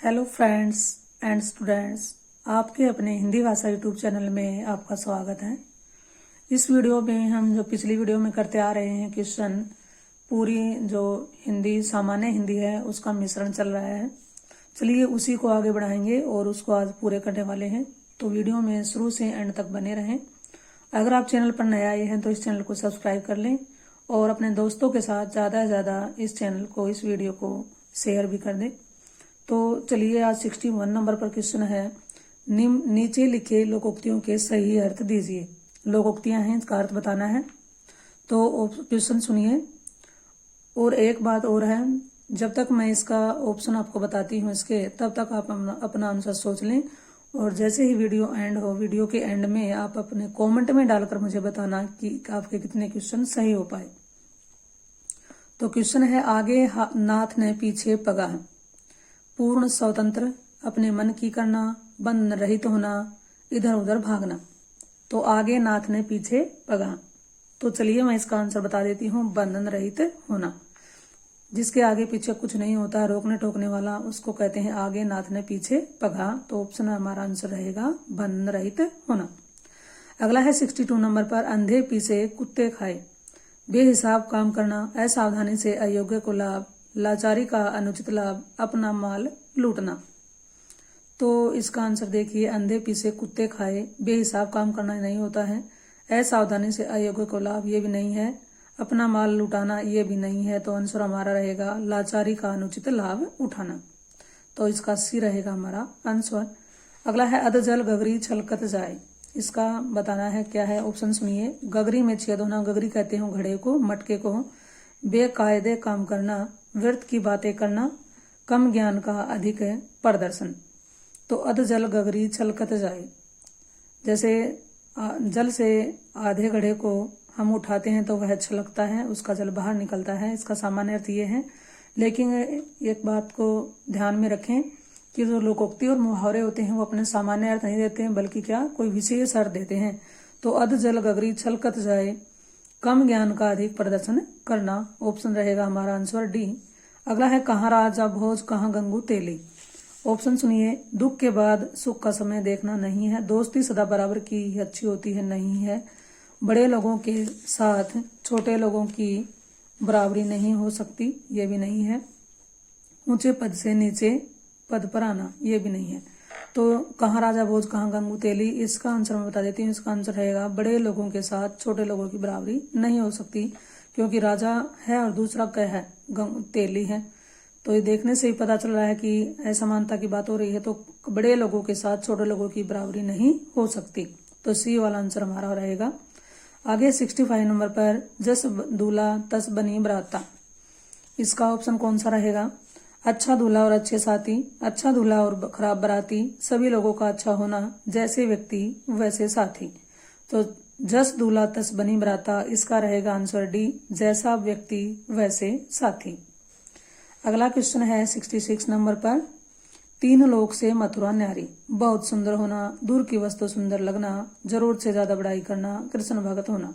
Hello friends and students, आपके अपने हिंदी भाषा यूट्यूब चैनल में आपका स्वागत है। इस वीडियो में हम जो पिछली वीडियो में करते आ रहे हैं क्वेश्चन, पूरी जो हिंदी सामान्य हिंदी है उसका मिश्रण चल रहा है। चलिए उसी को आगे बढ़ाएंगे और उसको आज पूरे करने वाले हैं, तो वीडियो में शुरू से एंड तक बने रहें। अगर आप चैनल पर नए आए हैं तो इस चैनल को सब्सक्राइब कर लें और अपने दोस्तों के साथ ज़्यादा से ज़्यादा इस चैनल को, इस वीडियो को शेयर भी कर दें। तो चलिए आज 61 नंबर पर क्वेश्चन है, नीचे लिखे लोकोक्तियों के सही अर्थ दीजिए। लोकोक्तियां हैं, इसका अर्थ बताना है। तो क्वेश्चन सुनिए। और एक बात और है, जब तक मैं इसका ऑप्शन आपको बताती हूँ इसके, तब तक आप अपना आंसर सोच लें और जैसे ही वीडियो एंड हो, वीडियो के एंड में आप अपने कमेंट में डालकर मुझे बताना कि आपके कितने क्वेश्चन सही हो पाए। तो क्वेश्चन है, आगे नाथ ने पीछे पगा। पूर्ण स्वतंत्र, अपने मन की करना, बंधन रहित होना, इधर उधर भागना। तो आगे नाथ ने पीछे पगा। तो चलिए मैं इसका आंसर बता देती हूँ, बंधन रहित होना। जिसके आगे पीछे कुछ नहीं होता है, रोकने टोकने वाला, उसको कहते हैं आगे नाथ ने पीछे पगा। तो ऑप्शन हमारा आंसर रहेगा बंधन रहित होना। अगला है 62 नंबर पर, अंधे पीछे कुत्ते खाए। बेहिसाब काम करना, असावधानी से अयोग्य को लाभ, लाचारी का अनुचित लाभ, अपना माल लूटना। तो इसका आंसर देखिए, अंधे पीछे कुत्ते खाए, बेहिसाब काम करना नहीं होता है, असावधानी से अयोग्य को लाभ ये भी नहीं है, अपना माल लुटाना ये भी नहीं है। तो आंसर हमारा रहेगा लाचारी का अनुचित लाभ उठाना। तो इसका सी रहेगा हमारा आंसर। अगला है, अधजल गगरी छलकत जाए। इसका बताना है क्या है, ऑप्शन सुनिए। गगरी में छेद होना, गगरी कहते हो घड़े को, मटके को। बेकायदे काम करना, व्यर्थ की बातें करना, कम ज्ञान का अधिक प्रदर्शन। तो अधजल गगरी छलकत जाए, जैसे जल से आधे घड़े को हम उठाते हैं तो वह छलकता है, उसका जल बाहर निकलता है। इसका सामान्य अर्थ ये है। लेकिन एक बात को ध्यान में रखें कि जो लोकोक्ति और मुहावरे होते हैं वो अपने सामान्य अर्थ नहीं देते हैं, बल्कि क्या कोई विशेष अर्थ देते हैं। तो अधजल गगरी छलकत जाए, कम ज्ञान का अधिक प्रदर्शन करना। ऑप्शन रहेगा हमारा आंसर डी। अगला है, कहाँ राजा भोज कहाँ गंगू तेली। ऑप्शन सुनिए। दुख के बाद सुख का समय देखना नहीं है, दोस्ती सदा बराबर की ही अच्छी होती है नहीं है, बड़े लोगों के साथ छोटे लोगों की बराबरी नहीं हो सकती ये भी नहीं है, ऊंचे पद से नीचे पद पर आना ये भी नहीं है। तो कहाँ राजा भोज कहाँ गंगू तेली, इसका आंसर मैं बता देती हूँ। इसका आंसर रहेगा बड़े लोगों के साथ छोटे लोगों की बराबरी नहीं हो सकती, क्योंकि राजा है और दूसरा क्या है, तेली है। तो ये देखने से ही पता चल रहा है कि असमानता की बात हो रही है। तो बड़े लोगों के साथ छोटे लोगों की बराबरी नहीं हो सकती। तो सी वाला आंसर हमारा रहेगा। आगे 65 नंबर पर, जस दूल्हा तस बनी बराता। इसका ऑप्शन कौन सा रहेगा। अच्छा दूल्हा और अच्छे साथी, अच्छा दूल्हा और खराब बराती, सभी लोगों का अच्छा होना, जैसे व्यक्ति वैसे साथी। तो जस दूल्हा तस बनी बराता, इसका रहेगा आंसर डी, जैसा व्यक्ति वैसे साथी। अगला क्वेश्चन है 66 नंबर पर, तीन लोक से मथुरा न्यारी। बहुत सुंदर होना, दूर की वस्तु सुंदर लगना, जरूरत से ज्यादा बड़ाई करना, कृष्ण भगत होना।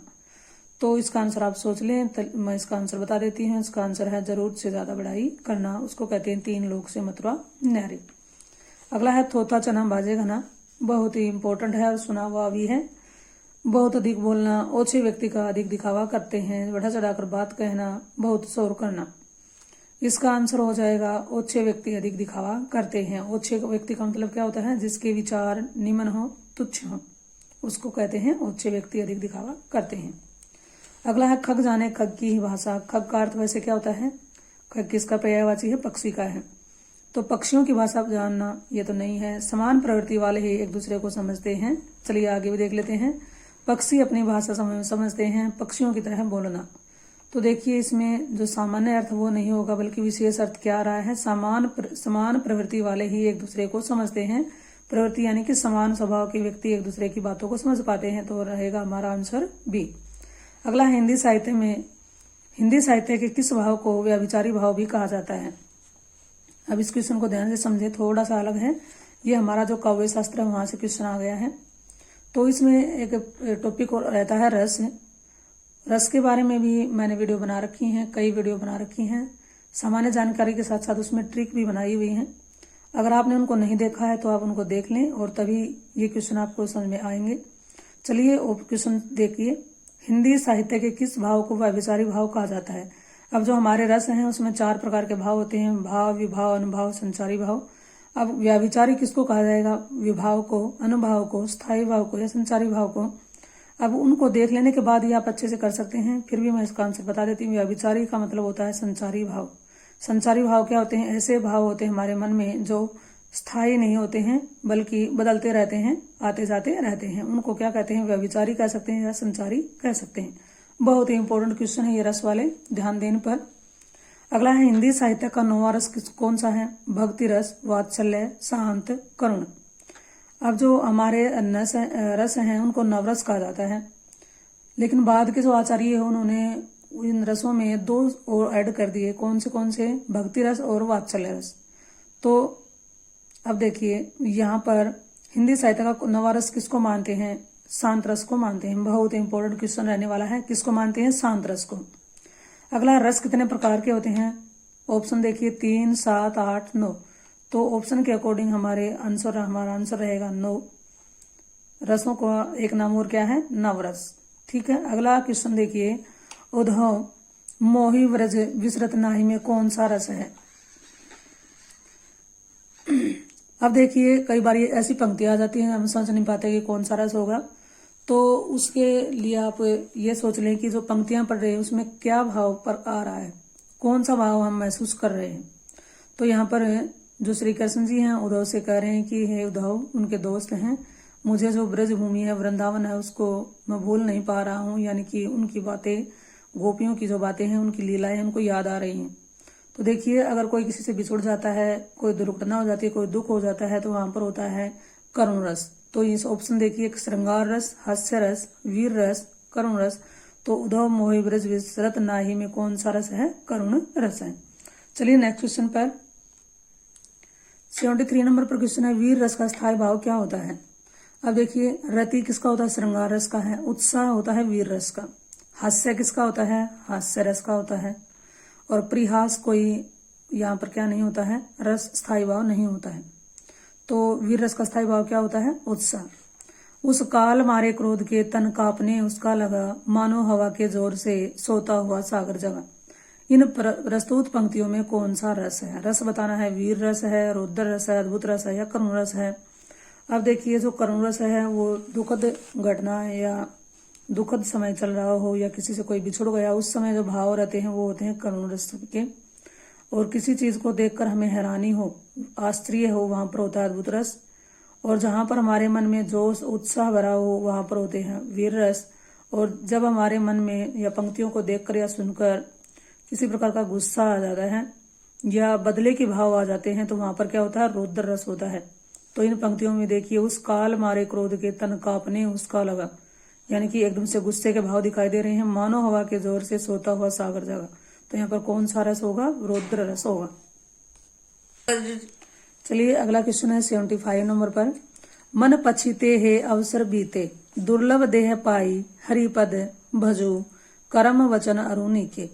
तो इसका आंसर आप सोच लें, मैं इसका आंसर बता देती हूँ। इसका आंसर है जरूरत से ज्यादा बड़ाई करना, उसको कहते हैं तीन लोक से मथुरा न्यारी। अगला है, थोथा चना बाजे घना। बहुत ही इंपॉर्टेंट है और सुना हुआ भी है। बहुत अधिक बोलना, ओछे व्यक्ति का अधिक दिखावा करते हैं, बढ़ा चढ़ाकर बात कहना, बहुत शोर करना। इसका आंसर हो जाएगा ओछे व्यक्ति अधिक दिखावा करते हैं। ओछे व्यक्ति का मतलब क्या होता है, जिसके विचार निम्न हो, तुच्छ हो, उसको कहते हैं ओछे व्यक्ति अधिक दिखावा करते हैं। अगला है, खग जाने खग की ही भाषा। खग का अर्थ वैसे क्या होता है, खग किसका पर्यायवाची है, पक्षी का है। तो पक्षियों की भाषा जानना ये तो नहीं है। समान प्रवृत्ति वाले ही एक दूसरे को समझते हैं। चलिए आगे भी देख लेते हैं। पक्षी अपनी भाषा समझते हैं, पक्षियों की तरह बोलना। तो देखिए इसमें जो सामान्य अर्थ वो नहीं होगा, बल्कि विशेष अर्थ क्या आ रहा है, समान प्रवृत्ति वाले ही एक दूसरे को समझते हैं। प्रवृत्ति यानी कि समान स्वभाव के व्यक्ति एक दूसरे की बातों को समझ पाते हैं। तो रहेगा हमारा आंसर बी। अगला, हिंदी साहित्य के किस भाव को व्याभिचारी भाव भी कहा जाता है। अब इस क्वेश्चन को ध्यान से समझे, थोड़ा सा अलग है। ये हमारा जो काव्य शास्त्र है वहां से क्वेश्चन आ गया है। तो इसमें एक टॉपिक रहता है रस। रस के बारे में भी मैंने वीडियो बना रखी हैं, कई वीडियो बना रखी हैं। सामान्य जानकारी के साथ साथ उसमें ट्रिक भी बनाई हुई है। अगर आपने उनको नहीं देखा है तो आप उनको देख लें और तभी ये क्वेश्चन आपको समझ में आएंगे। चलिए क्वेश्चन देखिए, हिंदी साहित्य के किस भाव को व्यभिचारी भाव कहा जाता है। अब जो हमारे रस हैं उसमें 4 प्रकार के भाव होते हैं, भाव, विभाव, अनुभाव, संचारी भाव। अब व्यभिचारी किसको कहा जाएगा, विभाव को, अनुभाव को, स्थायी भाव को या संचारी भाव को। अब उनको देख लेने के बाद ही आप अच्छे से कर सकते हैं। फिर भी मैं इसका आंसर बता देती हूँ। व्यभिचारी का मतलब होता है संचारी भाव। संचारी भाव क्या होते हैं, ऐसे भाव होते हैं हमारे मन में जो स्थायी नहीं होते हैं बल्कि बदलते रहते हैं, आते जाते रहते हैं। उनको क्या कहते हैं, व्यभिचारी कह सकते हैं या संचारी कह सकते हैं। बहुत ही इंपॉर्टेंट क्वेश्चन है ये रस वाले, ध्यान देने पर। अगला है, हिंदी साहित्य का 9वां रस कौन सा है। भक्ति रस, वात्सल्य, शांत, करुण। अब जो हमारे रस हैं उनको नवरस कहा जाता है, लेकिन बाद के जो आचार्य है उन्होंने इन रसों में 2 और ऐड कर दिए। कौन से, भक्ति रस और वात्सल्य रस। तो अब देखिए यहाँ पर हिंदी साहित्य का 9वां रस किसको मानते हैं, शांत रस को मानते हैं। बहुत इंपॉर्टेंट क्वेश्चन रहने वाला है, किसको मानते हैं, शांत रस को। अगला, रस कितने प्रकार के होते हैं। ऑप्शन देखिए 3, 7, 8, 9। तो ऑप्शन के अकॉर्डिंग हमारा आंसर रहेगा 9। रसों का एक नाम और क्या है, नवरस। ठीक है। अगला क्वेश्चन देखिए, उद्धव मोहि व्रज विसरत नाही में कौन सा रस है। अब देखिए कई बार ऐसी पंक्तियां आ जाती हैं, हम समझ नहीं पाते कि कौन सा रस होगा। तो उसके लिए आप ये सोच लें कि जो पंक्तियां पढ़ रहे हैं उसमें क्या भाव पर आ रहा है, कौन सा भाव हम महसूस कर रहे हैं। तो यहाँ पर जो श्री कृष्ण जी हैं उद्धव से कह रहे हैं कि हे उद्धव, उनके दोस्त हैं, मुझे जो ब्रज भूमि है, वृंदावन है, उसको मैं भूल नहीं पा रहा हूँ। यानी कि उनकी बातें, गोपियों की जो बातें हैं, उनकी लीलाएं उनको याद आ रही हैं। तो देखिए अगर कोई किसी से बिछुड़ जाता है, कोई दुर्घटना हो जाती है, कोई दुख हो जाता है, तो वहां पर होता है करुण रस। तो इस ऑप्शन देखिए, श्रृंगार रस, हास्य रस, वीर रस, करुण रस। तो उद्धव मोहि ब्रज विसरत नाही में कौन सा रस है, करुण रस है। चलिए नेक्स्ट क्वेश्चन पर, 73 नंबर पर क्वेश्चन है, वीर रस का स्थायी भाव क्या होता है। अब देखिए, रति किसका होता है, श्रृंगार रस का है। उत्साह होता है वीर रस का। हास्य किसका होता है, हास्य रस का होता है। और परिहास कोई यहाँ पर क्या नहीं होता है, रस स्थायी भाव नहीं होता है। तो वीर रस का स्थायी भाव क्या होता है, उत्साह। उस काल मारे क्रोध के तन कांपने उसका लगा, मानो हवा के जोर से सोता हुआ सागर जगा। इन प्रस्तुत पंक्तियों में कौन सा रस है। रस बताना है, वीर रस है, रौद्र रस है, अद्भुत रस है या करुण रस है। अब देखिए जो करुण रस है वो दुखद घटना या दुखद समय चल रहा हो या किसी से कोई बिछुड़ गया, उस समय जो भाव रहते हैं वो होते हैं करुण रस के। और किसी चीज को देखकर हमें हैरानी हो, आश्चर्य हो, वहां पर होता है अद्भुत रस। और जहां पर हमारे मन में जोश उत्साह भरा हो वहां पर होते हैं वीर रस। और जब हमारे मन में या पंक्तियों को देखकर या सुनकर किसी प्रकार का गुस्सा आ जाता है या बदले के भाव आ जाते हैं तो वहां पर क्या होता है, रौद्र रस होता है। तो इन पंक्तियों में देखिए, उस काल मारे क्रोध के तन कांपने उसका लगा, यानी कि एकदम से गुस्से के भाव दिखाई दे रहे हैं, मानो हवा के जोर से सोता हुआ सागर जगा। तो यहाँ पर कौन सा रस होगा, रौद्र रस होगा। चलिए अगला क्वेश्चन है 75 नंबर पर, मन पछीते है अवसर बीते, दुर्लभ देह पाई हरिपद भजो, कर्म वचन अरुणी के।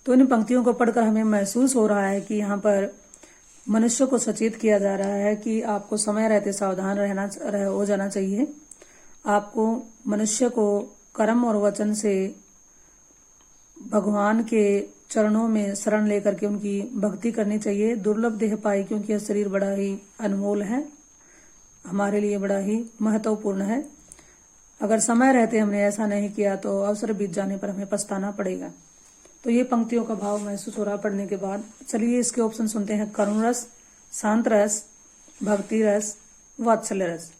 तो इन पंक्तियों को पढ़कर हमें महसूस हो रहा है कि यहाँ पर मनुष्य को सचेत किया जा रहा है कि आपको समय रहते सावधान हो जाना चाहिए। आपको मनुष्य को कर्म और वचन से भगवान के चरणों में शरण लेकर के उनकी भक्ति करनी चाहिए। दुर्लभ देह पाई, क्योंकि यह शरीर बड़ा ही अनमोल है, हमारे लिए बड़ा ही महत्वपूर्ण है। अगर समय रहते हमने ऐसा नहीं किया तो अवसर बीत जाने पर हमें पछताना पड़ेगा। तो ये पंक्तियों का भाव महसूस हो रहा पढ़ने के बाद। चलिए इसके ऑप्शन सुनते हैं, करुण रस, शांत रस, भक्ति रस, वात्सल्य रस।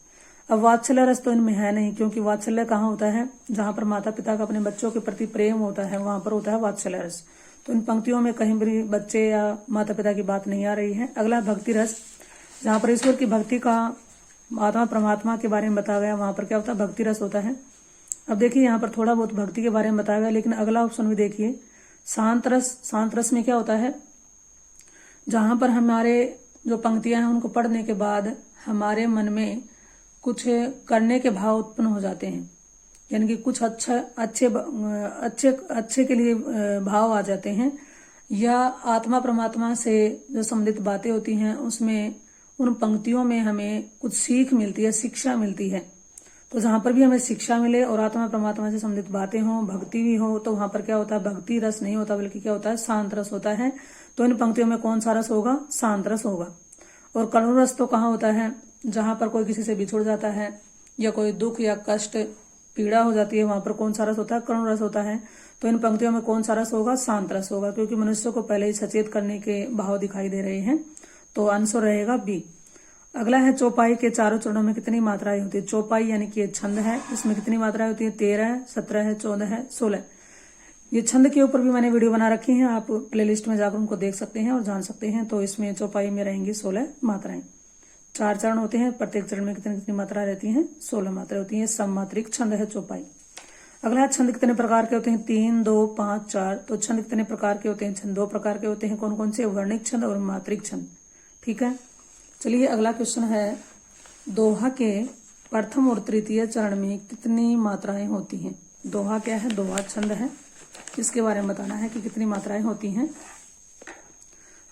अब वात्सल्य रस तो इनमें है नहीं, क्योंकि वात्सल्य कहाँ होता है, जहां पर माता पिता का अपने बच्चों के प्रति प्रेम होता है वहां पर होता है वात्सल्य रस। तो इन पंक्तियों में कहीं भी बच्चे या माता पिता की बात नहीं आ रही है। अगला भक्ति रस, जहां पर ईश्वर की भक्ति का, आत्मा परमात्मा के बारे में बताया गया, वहां पर क्या होता है, भक्ति रस होता है। अब देखिए यहाँ पर थोड़ा बहुत भक्ति के बारे में बताया गया, लेकिन अगला ऑप्शन भी देखिए, शांत रस। शांत रस में क्या होता है, जहां पर हमारे जो पंक्तियां हैं उनको पढ़ने के बाद हमारे मन में कुछ करने के भाव उत्पन्न हो जाते हैं, यानी कि कुछ अच्छे के लिए भाव आ जाते हैं, या आत्मा परमात्मा से जो संबंधित बातें होती हैं उसमें उन पंक्तियों में हमें कुछ सीख मिलती है, शिक्षा मिलती है। तो जहां पर भी हमें शिक्षा मिले और आत्मा परमात्मा से संबंधित बातें हो, भक्ति भी हो, तो वहां पर क्या होता है, भक्ति रस नहीं होता बल्कि क्या होता है, शांत रस होता है। तो इन पंक्तियों में कौन सा रस होगा, शांत रस होगा। और करुण रस तो कहाँ होता है, जहां पर कोई किसी से बिछुड़ जाता है या कोई दुख या कष्ट पीड़ा हो जाती है, वहां पर कौन सा रस होता है, करुण रस होता है। तो इन पंक्तियों में कौन सा रस होगा, शांत रस होगा, क्योंकि मनुष्य को पहले ही सचेत करने के भाव दिखाई दे रहे हैं। तो आंसर रहेगा बी। अगला है चौपाई के चारों चरणों में कितनी मात्राएं होती है। चौपाई यानी कि ये छंद है, इसमें कितनी मात्राएं होती है, 13 है, 17 है, 14 है, 16। ये छंद के ऊपर भी मैंने वीडियो बना रखी है, आप प्लेलिस्ट में जाकर उनको देख सकते हैं और जान सकते हैं। तो इसमें चौपाई में रहेंगी 16 मात्राएं। 4 चरण होते हैं, प्रत्येक चरण में कितनी कितनी मात्रा रहती है, 16 मात्राएं होती है। सममात्रिक छंद है चौपाई। अगला छंद कितने प्रकार के होते हैं, 3, 2, 5, 4। तो छंद कितने प्रकार के होते हैं, छंद 2 प्रकार के होते हैं। कौन कौन से, वर्णिक छंद और मात्रिक छंद। ठीक है, चलिए अगला क्वेश्चन है, दोहा के प्रथम और तृतीय चरण में कितनी मात्राएं होती हैं। दोहा क्या है, दोहा छंद है, इसके बारे में बताना है कि कितनी मात्राएं होती हैं।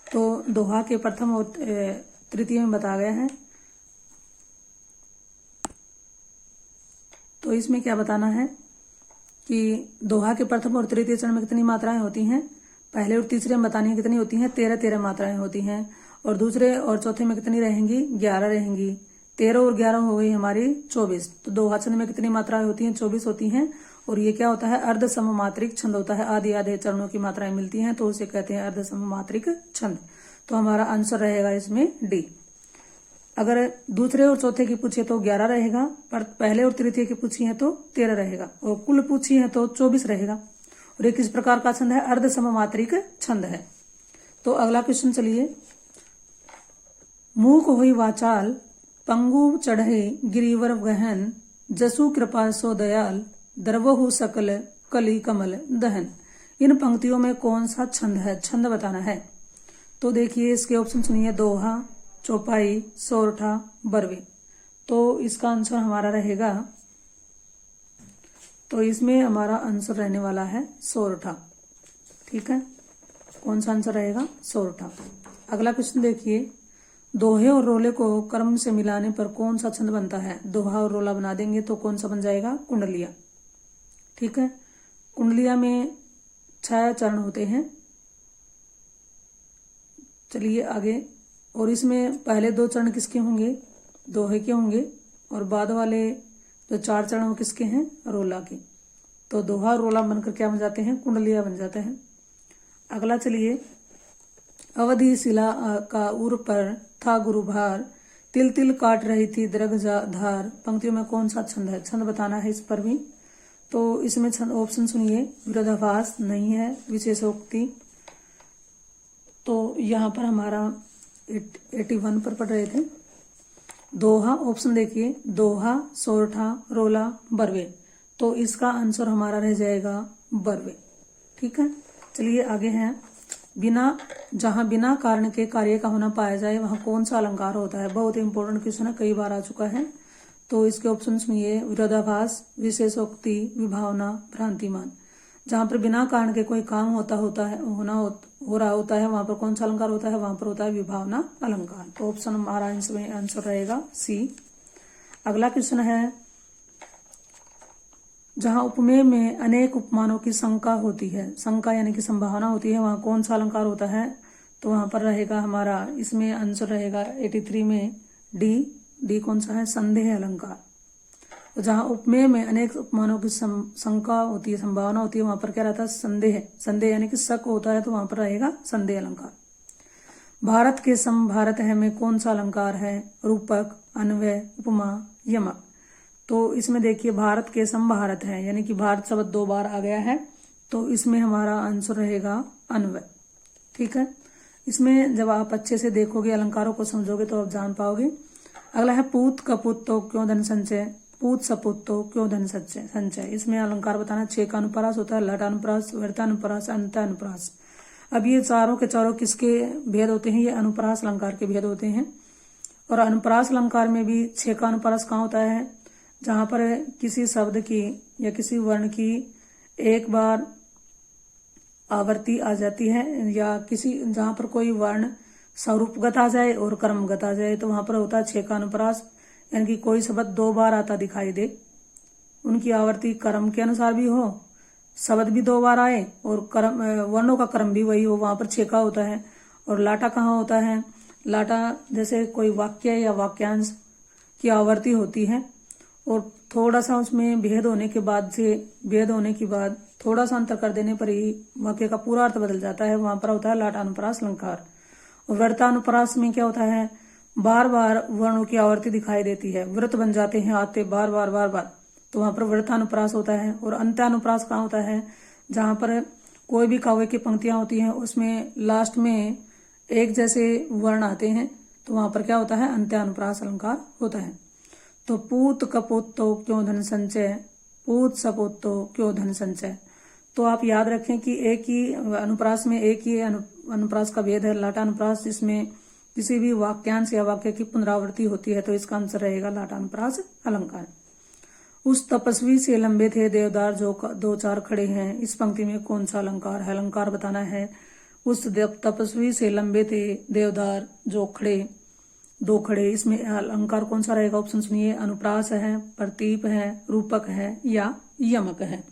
तो दोहा के प्रथम और तृतीय में बताया गया है। तो इसमें क्या बताना है कि दोहा के प्रथम और तृतीय चरण में कितनी मात्राएं होती हैं। पहले और तीसरे में बतानी है कितनी होती हैं, 13 मात्राएं होती हैं। और दूसरे और चौथे में कितनी रहेंगी, 11 रहेंगी। 13 और 11 हो गई हमारी 24। तो दोहा छंद में कितनी मात्राएं होती हैं, 24 होती हैं। और ये क्या होता है, अर्ध सममात्रिक छंद होता है। आधे आधे चरणों की मात्राएं मिलती हैं, तो उसे कहते हैं अर्ध सममात्रिक छंद। तो हमारा आंसर रहेगा इसमें डी। अगर दूसरे और चौथे की पूछे तो 11 रहेगा, पर पहले और तृतीय की पूछी है तो 13 रहेगा, और कुल पूछी है तो 24 रहेगा। और ये किस प्रकार का छंद है, अर्ध सममात्रिक छंद है। तो अगला क्वेश्चन चलिए, मूक हुई वाचाल पंगु चढ़े गिरिवर गहन, जसु कृपा सो दयाल, द्रवहु सकल कली कमल दहन। इन पंक्तियों में कौन सा छंद है, छंद बताना है। तो देखिए इसके ऑप्शन सुनिए, दोहा, चौपाई, सोरठा, बरवे। तो इसका आंसर हमारा रहेगा, तो इसमें हमारा आंसर रहने वाला है सोरठा। ठीक है, कौन सा आंसर रहेगा, सोरठा। अगला क्वेश्चन देखिए, दोहे और रोले को क्रम से मिलाने पर कौन सा छंद बनता है। दोहा और रोला बना देंगे तो कौन सा बन जाएगा, कुंडलिया। ठीक है, कुंडलिया में 6 चरण होते हैं। चलिए आगे, और इसमें पहले 2 चरण किसके होंगे, दोहे के होंगे, और बाद वाले जो 4 चरण वो किसके हैं, रोला के। तो दोहा रोला बनकर क्या बन जाते हैं, कुंडलिया बन जाते हैं। अगला चलिए, अवधि शिला का उर पर था गुरु भार, तिल तिल काट रही थी दरग धार। पंक्तियों में कौन सा छंद है, छंद बताना है इस पर भी। तो इसमें छंद ऑप्शन सुनिए, विरोधाभास नहीं है, विशेषोक्ति। तो यहाँ पर हमारा 81 पर पढ़ रहे थे। दोहा ऑप्शन देखिए, दोहा, सोरठा, रोला, बरवे। तो इसका आंसर हमारा रह जाएगा बरवे। ठीक है, चलिए आगे हैं, जहां बिना कारण के कार्य का होना पाया जाए वहां कौन सा अलंकार होता है। बहुत इंपॉर्टेंट क्वेश्चन है, कई बार आ चुका है। तो इसके ऑप्शन सुनिए, विरोधाभास, विशेषोक्ति, विभावना, भ्रांतिमान। जहां पर बिना कारण के कोई काम हो रहा होता है वहां पर कौन सा अलंकार होता है, वहां पर होता है विभावना अलंकार। तो ऑप्शन हमारा इसमें आंसर रहेगा सी। अगला क्वेश्चन है, जहां उपमेय में अनेक उपमानों की शंका होती है, शंका यानी कि संभावना होती है, वहां कौन सा अलंकार होता है। तो वहां पर रहेगा हमारा, इसमें आंसर रहेगा 83 में डी कौन सा है, संदेह अलंकार। तो जहां उपमेय में अनेक उपमानों की शंका होती है, संभावना होती है, वहां पर क्या रहता है, संदेह यानी कि शक होता है, तो वहां पर रहेगा संदेह अलंकार। भारत के सम भारत है में कौन सा अलंकार है, रूपक, अन्वय, उपमा, यमक। तो इसमें देखिए, भारत के सम भारत है, यानी कि भारत शब्द 2 बार आ गया है, तो इसमें हमारा आंसर रहेगा अन्वय। ठीक है, इसमें जब आप अच्छे से देखोगे, अलंकारों को समझोगे तो आप जान पाओगे। अगला है, पूत कपूत तो क्यों धन संचय, पूत सपूत तो क्यों धन संचय। इसमें अलंकार बताना, 6 का अनुप्रास होता है, लट अनुप्रास, वर्ता अनुप्रास, अंत अनुप्रास। अब ये चारों के चारों किसके भेद होते हैं, ये अनुप्रास अलंकार के भेद होते हैं। और अनुप्रास अलंकार में भी 6 का अनुप्रास कहाँ होता है, जहां पर किसी शब्द की या किसी वर्ण की एक बार आवर्ती आ जाती है, या किसी जहां पर कोई वर्ण स्वरूपगत आ जाए और कर्मगत आ जाए तो वहां पर होता है 6 का अनुप्रास, यानी कि कोई शब्द 2 बार आता दिखाई दे, उनकी आवर्ती कर्म के अनुसार भी हो, शब्द भी 2 बार आए और कर्म वर्णों का कर्म भी वही हो, वहां पर 6 का होता है। और लाटा कहाँ होता है? लाटा जैसे कोई वाक्य या वाक्यांश की आवर्ती होती है और थोड़ा सा उसमें भेद होने के बाद थोड़ा सा अंतर कर देने पर ही वाक्य का पूरा अर्थ बदल जाता है, वहां पर होता है लाटानुप्रास अलंकार। और व्रतानुप्रास में क्या होता है? बार बार वर्णों की आवर्ती दिखाई देती है, व्रत बन जाते हैं आते बार बार, तो वहां पर व्रतानुप्रास होता है। और अंत्यानुप्रास कहाँ होता है? जहां पर कोई भी काव्य की पंक्तियां होती हैं उसमें लास्ट में एक जैसे वर्ण आते हैं, तो वहां पर क्या होता है? अंत्यानुप्रास अलंकार होता है। तो पूत कपूत तो क्यों धन संचय, पूत सपूत तो क्यों धन संचय। तो आप याद रखें कि एक ही अनुप्रास में एक ही अनुप्रास का भेद है, लाटानुप्रास, जिसमें किसी भी वाक्यांश या वाक्य की पुनरावृत्ति होती है, तो इसका आंसर रहेगा लाटानुप्रास अलंकार। उस तपस्वी से लंबे थे देवदार जो 2-4 खड़े हैं, इस पंक्ति में कौन सा अलंकार है? अलंकार बताना है। उस तपस्वी से लंबे थे देवदार जो 2 खड़े, इसमें अलंकार कौन सा रहेगा? ऑप्शन सुनिए, अनुप्रास है, प्रतीप है, रूपक है या यमक है।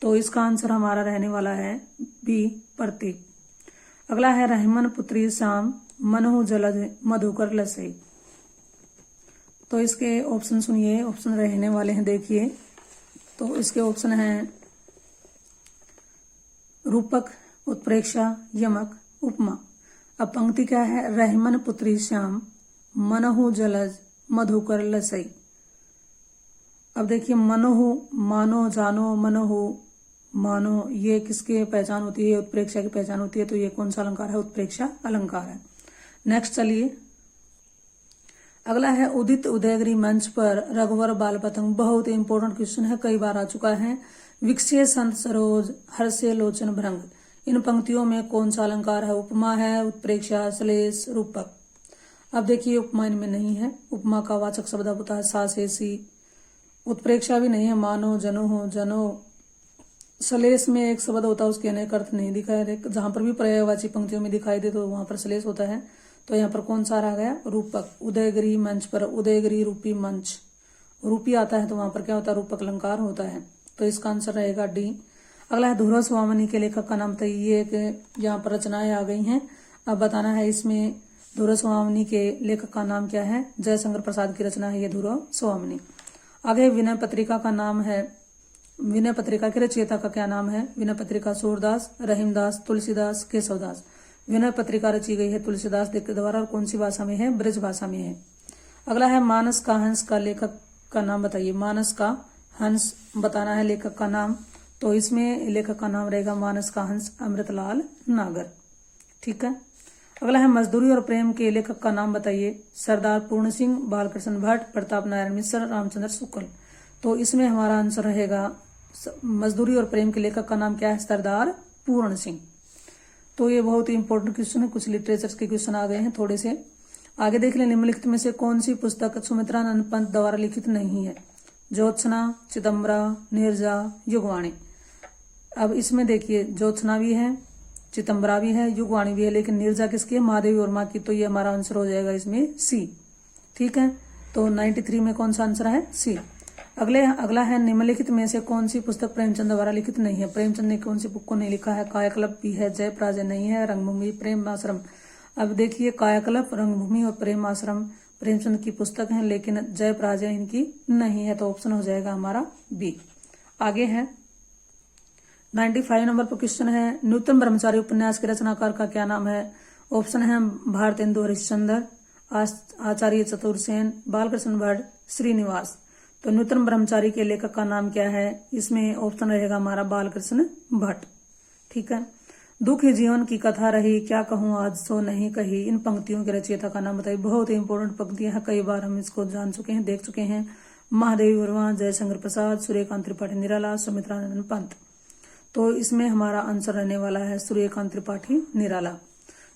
तो इसका आंसर हमारा रहने वाला है बी, प्रतीप। अगला है रहमन पुत्री शाम मनहु जलज मधुकर लसई। तो इसके ऑप्शन सुनिए, ऑप्शन रहने वाले हैं, देखिए। तो इसके ऑप्शन हैं रूपक, उत्प्रेक्षा, यमक, उपमा। अब पंक्ति क्या है? रहमन पुत्री श्याम मनहु जलज मधुकर लसई। अब देखिए, मनहु मानो, जानो, मनहु मानो, ये किसकी पहचान होती है? उत्प्रेक्षा की पहचान होती है, तो ये कौन सा अलंकार है? उत्प्रेक्षा अलंकार है। नेक्स्ट चलिए, अगला है उदित उदयगिरी मंच पर रघुवर बाल पतंग। बहुत इंपॉर्टेंट क्वेश्चन है, कई बार आ चुका है। विकसे संत सरोज हर्षे लोचन भ्रंग, इन पंक्तियों में कौन सा अलंकार है? उपमा है, उत्प्रेक्षा, श्लेष, रूपक। अब देखिए, उपमा इनमें नहीं है, उपमा का वाचक शब्द होता है सा से सी। उत्प्रेक्षा भी नहीं है, मानो, जनो हो, जनो। श्लेष में एक शब्द होता है, उसके अनेक अर्थ नहीं दिखाई दे, जहां पर भी पर्यायवाची पंक्तियों में दिखाई दे तो वहां पर श्लेष होता है। तो यहाँ पर कौन सा रह गया? रूपक। उदयगिरी मंच पर, उदयगिरी रूपी मंच, रूपी आता है तो वहां पर क्या होता है? रूपक अलंकार होता है। तो इसका आंसर रहेगा डी। अगला है धुरव स्वामिनी के लेखक का नाम बताइए। यहाँ पर रचनाएं आ गई हैं, अब बताना है इसमें धुरव स्वामिनी के लेखक का नाम क्या है? जयशंकर प्रसाद की रचना है ये धुरव स्वामिनी। आगे विनय पत्रिका का नाम है, विनय पत्रिका के रचयिता का क्या नाम है? विनय पत्रिका सूरदास, रहीमदास, तुलसीदास, केशवदास। विनय पत्रिका रची गई है तुलसीदास के द्वारा और कौन सी भाषा में है? ब्रज भाषा में है। अगला है मानस का हंस का लेखक का नाम बताइए। मानस का हंस बताना है लेखक का नाम, तो इसमें लेखक का नाम रहेगा मानस का हंस अमृतलाल नागर। ठीक है। अगला है मजदूरी और प्रेम के लेखक का नाम बताइए। सरदार पूर्ण सिंह, बालकृष्ण भट्ट, प्रताप नारायण मिश्र, रामचंद्र शुक्ल। तो इसमें हमारा आंसर रहेगा मजदूरी और प्रेम के लेखक का नाम क्या है? सरदार पूर्ण सिंह। तो ये बहुत ही इंपॉर्टेंट क्वेश्चन है, कुछ लिटरेचर के क्वेश्चन आ गए हैं थोड़े से। आगे देख लें, निम्नलिखित में से कौन सी पुस्तक सुमित्रानंद पंत द्वारा लिखित नहीं है? ज्योत्सना, चिदम्बरा, नीरजा, युगवाणी। अब इसमें देखिए, ज्योत्सना भी है, चिदम्बरा भी है, युगवाणी भी है, लेकिन नीरजा किसकी है? महादेवी वर्मा की। तो ये हमारा आंसर हो जाएगा इसमें सी। ठीक है, तो 93 में कौन सा आंसर है? सी। अगला है निम्नलिखित में से कौन सी पुस्तक प्रेमचंद द्वारा लिखित नहीं है? प्रेमचंद ने कौन सी बुक को नहीं लिखा है? कायाकल्प भी है, जयपराजय नहीं है, रंगभूमि, प्रेम आश्रम। अब देखिए, कायाकल्प, रंगभूमि और प्रेम आश्रम प्रेमचंद की पुस्तक है, लेकिन जयपराजय इनकी नहीं है, तो ऑप्शन हो जाएगा हमारा बी। आगे है 95 नंबर पर क्वेश्चन है, नूतन ब्रह्मचारी उपन्यास के रचनाकार का क्या नाम है? ऑप्शन है भारतेंदु हरिश्चंद्र, आचार्य चतुर्सेन, बालकृष्ण भट्ट, श्रीनिवास। तो नूतन ब्रह्मचारी के लेखक का नाम क्या है? इसमें ऑप्शन रहेगा हमारा बालकृष्ण भट्ट। ठीक है। दुख जीवन की कथा रही, क्या कहूं आज सो नहीं कही, इन पंक्तियों के रचयिता का नाम बताइए। बहुत ही इंपॉर्टेंट पंक्तियां हैं, कई बार हम इसको जान चुके हैं, देख चुके हैं। महादेवी वर्मा, जयशंकर प्रसाद, सूर्यकांत त्रिपाठी निराला, सुमित्रानंद पंत। तो इसमें हमारा आंसर रहने वाला है सूर्यकांत त्रिपाठी निराला,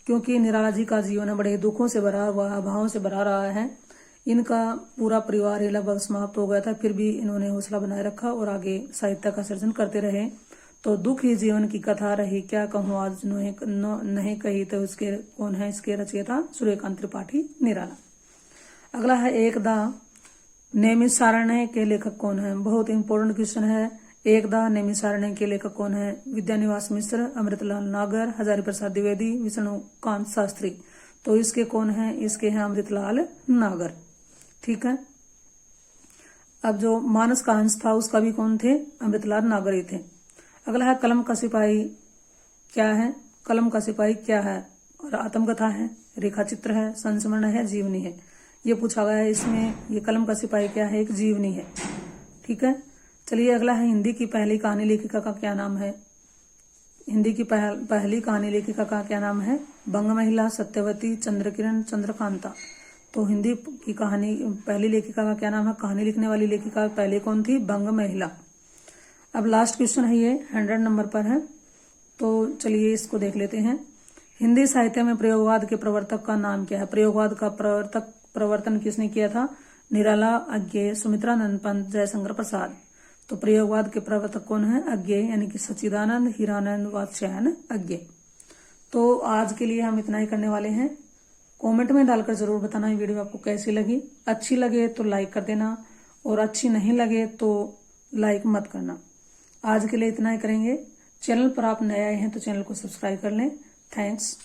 क्योंकि निराला जी का जीवन बड़े दुखों से भरा हुआ, अभावों से भरा रहा है। इनका पूरा परिवार लगभग समाप्त हो गया था, फिर भी इन्होंने हौसला बनाए रखा और आगे साहित्य का सृजन करते रहे। तो दुख ही जीवन की कथा रही, क्या कहूँ आज नहीं कही। तो उसके कौन है, इसके रचयिता सूर्यकांत त्रिपाठी निराला। अगला है एकदा नैमिषारण्य के लेखक कौन है। बहुत इंपॉर्टेंट क्वेश्चन है। एकदा नैमिषारण्य के लेखक कौन है। विद्यानिवास मिश्र, अमृतलाल नागर, हजारी प्रसाद द्विवेदी, विष्णुकांत शास्त्री। तो इसके कौन है, इसके हैं अमृतलाल नागर। ठीक है। अब जो मानस का हंस था उसका भी कौन थे, अमृतलाल नागर ही थे। अगला है कलम का सिपाही क्या है। कलम का सिपाही क्या है, और आत्मकथा है, रेखा चित्र है, संस्मरण है, जीवनी है। ये पूछा गया है इसमें। ये कलम का सिपाही क्या है, एक जीवनी है। ठीक है। चलिए अगला है हिंदी की पहली कहानी लेखिका का क्या नाम है। हिंदी की पहली कहानी लेखिका का क्या नाम है। बंग महिला, सत्यवती, चंद्रकिरण, चंद्रकांता। तो हिंदी की कहानी पहली लेखिका का क्या नाम है। कहानी लिखने वाली लेखिका पहले कौन थी, बंग महिला। अब लास्ट क्वेश्चन है, ये 100 नंबर पर है। तो चलिए इसको देख लेते हैं। हिंदी साहित्य में प्रयोगवाद के प्रवर्तक का नाम क्या है। प्रयोगवाद का प्रवर्तन किसने किया था। निराला, अज्ञे, सुमित्रानंद पंत, जयशंकर प्रसाद। तो प्रयोगवाद के प्रवर्तक कौन है, अज्ञे, यानी कि सच्चिदानंद, हीरानंद, वात्स्यायन अज्ञे। तो आज के लिए हम इतना ही करने वाले हैं। कमेंट में डालकर जरूर बताना ये वीडियो आपको कैसी लगी। अच्छी लगे तो लाइक कर देना, और अच्छी नहीं लगे तो लाइक मत करना। आज के लिए इतना ही करेंगे। चैनल पर आप नए आए हैं तो चैनल को सब्सक्राइब कर लें। थैंक्स।